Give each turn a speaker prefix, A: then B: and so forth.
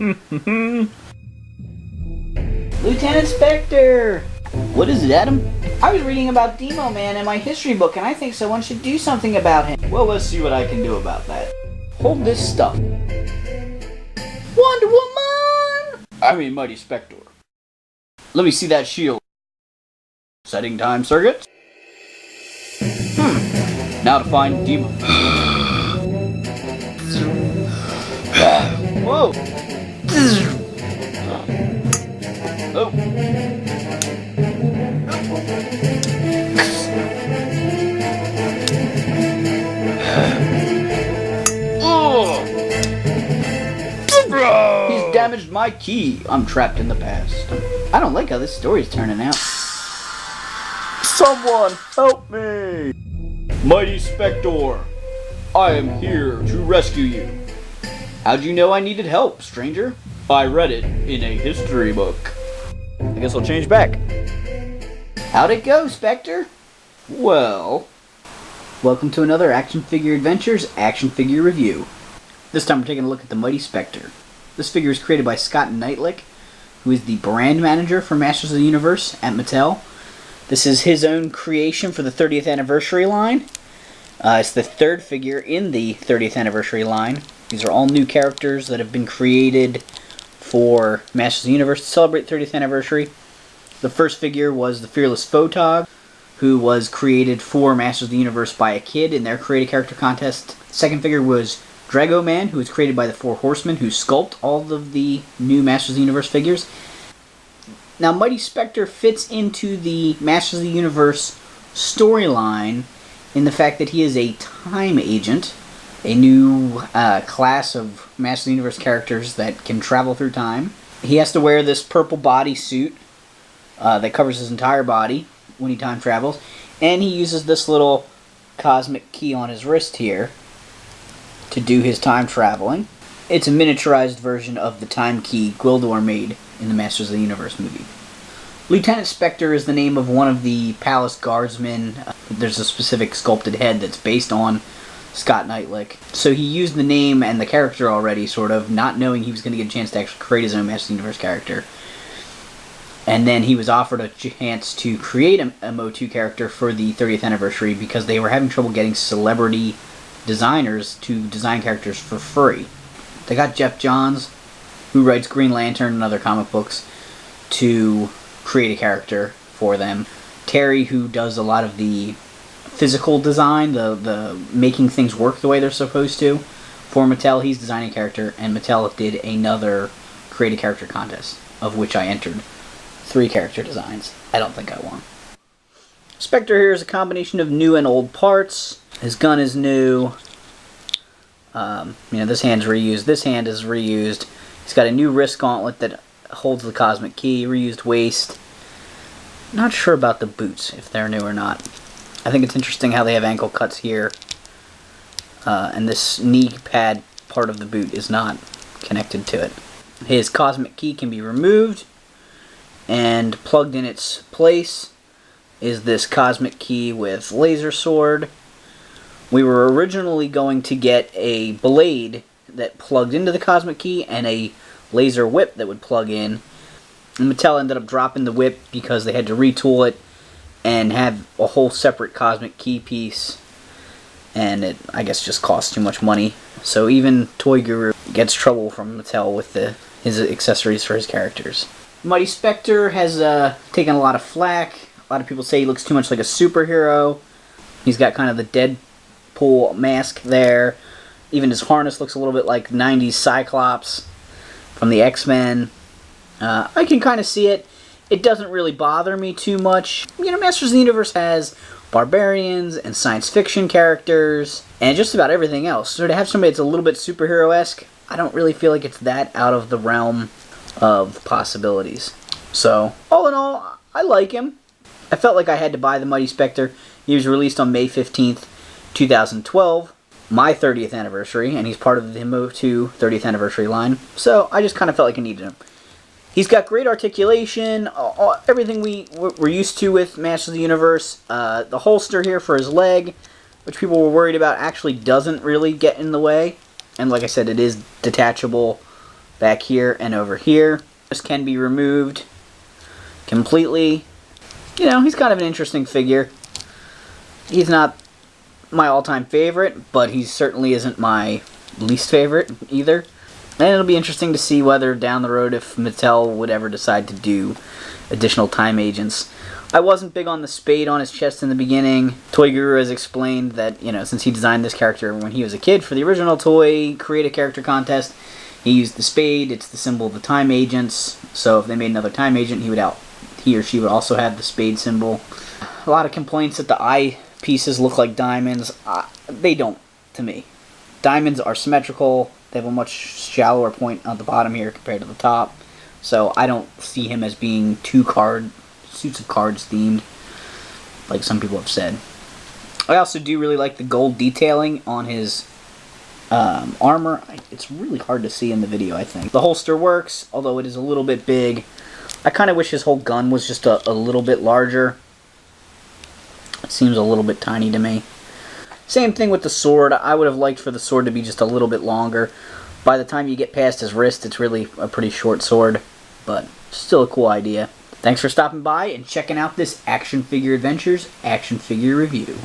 A: Lieutenant Spector! What is it, Adam? I was reading about Demo Man in my history book, and I think someone should do something about him. Well, let's see what I can do about that. Hold this stuff. Wonder Woman! I mean, Mighty Spector. Let me see that shield. Setting time circuits. Now to find Demo. Whoa! Oh. He's damaged my key. I'm trapped in the past. I don't like how this story's turning out. Someone help me! Mighty Spector, I am here to rescue you. How'd you know I needed help, stranger? I read it in a history book. I guess I'll change back. How'd it go, Spector? Well, welcome to another Action Figure Adventures Action Figure Review. This time we're taking a look at the Mighty Spector. This figure is created by Scott Knightlick, who is the brand manager for Masters of the Universe at Mattel. This is his own creation for the 30th anniversary line. It's the third figure in the 30th anniversary line. These are all new characters that have been created for Masters of the Universe to celebrate 30th anniversary. The first figure was the Fearless Photog, who was created for Masters of the Universe by a kid in their Create a Character contest. The second figure was Drago Man, who was created by the Four Horsemen, who sculpt all of the new Masters of the Universe figures. Now, Mighty Spector fits into the Masters of the Universe storyline in the fact that he is a time agent, a new class of Masters of the Universe characters that can travel through time. He has to wear this purple bodysuit that covers his entire body when he time travels, and he uses this little cosmic key on his wrist here to do his time traveling. It's a miniaturized version of the time key Gwildor made in the Masters of the Universe movie. Lieutenant Spector is the name of one of the palace guardsmen. There's a specific sculpted head that's based on Scott Knightlick. So he used the name and the character already, sort of, not knowing he was going to get a chance to actually create his own Masters of the Universe character. And then he was offered a chance to create a MOTUC character for the 30th anniversary because they were having trouble getting celebrity designers to design characters for free. They got Jeff Johns, who writes Green Lantern and other comic books, to create a character for them. Terry, who does a lot of the physical design, the making things work the way they're supposed to. For Mattel, he's designing a character, and Mattel did another Create a Character contest, of which I entered 3 character designs. I don't think I won. Spector here is a combination of new and old parts. His gun is new. This hand's reused. This hand is reused. He's got a new wrist gauntlet that holds the cosmic key. Reused waist. Not sure about the boots, if they're new or not. I think it's interesting how they have ankle cuts here. And this knee pad part of the boot is not connected to it. His cosmic key can be removed, and plugged in its place is this cosmic key with laser sword. We were originally going to get a blade that plugged into the cosmic key and a laser whip that would plug in. And Mattel ended up dropping the whip because they had to retool it and have a whole separate cosmic key piece. And it, I guess, just cost too much money. So even Toy Guru gets trouble from Mattel with his accessories for his characters. Mighty Spector has taken a lot of flack. A lot of people say he looks too much like a superhero. He's got kind of the Deadpool mask there. Even his harness looks a little bit like 90s Cyclops from the X-Men. I can kind of see it. It doesn't really bother me too much. Masters of the Universe has barbarians and science fiction characters and just about everything else. So to have somebody that's a little bit superhero-esque, I don't really feel like it's that out of the realm of possibilities. So, all in all, I like him. I felt like I had to buy the Mighty Spector. He was released on May 15th, 2012, my 30th anniversary, and he's part of the MOTUC 30th anniversary line. So, I just kind of felt like I needed him. He's got great articulation, everything we're used to with Masters of the Universe. The holster here for his leg, which people were worried about, actually doesn't really get in the way. And like I said, it is detachable
B: back here and over here. This can be removed completely. You know, he's kind of an interesting figure. He's not my all-time favorite, but he certainly isn't my least favorite either. And it'll be interesting to see whether down the road if Mattel would ever decide to do additional time agents. I wasn't big on the spade on his chest in the beginning. Toy Guru has explained that, you know, since he designed this character when he was a kid for the original toy Create a Character contest, he used the spade. It's the symbol of the time agents. So if they made another time agent, he or she would also have the spade symbol. A lot of complaints that the eye pieces look like diamonds. They don't, to me. Diamonds are symmetrical. They have a much shallower point on the bottom here compared to the top. So I don't see him as being suits of cards themed, like some people have said. I also do really like the gold detailing on his armor. It's really hard to see in the video, I think. The holster works, although it is a little bit big. I kind of wish his whole gun was just a little bit larger. It seems a little bit tiny to me. Same thing with the sword. I would have liked for the sword to be just a little bit longer. By the time you get past his wrist, it's really a pretty short sword, but still a cool idea. Thanks for stopping by and checking out this Action Figure Adventures action figure review.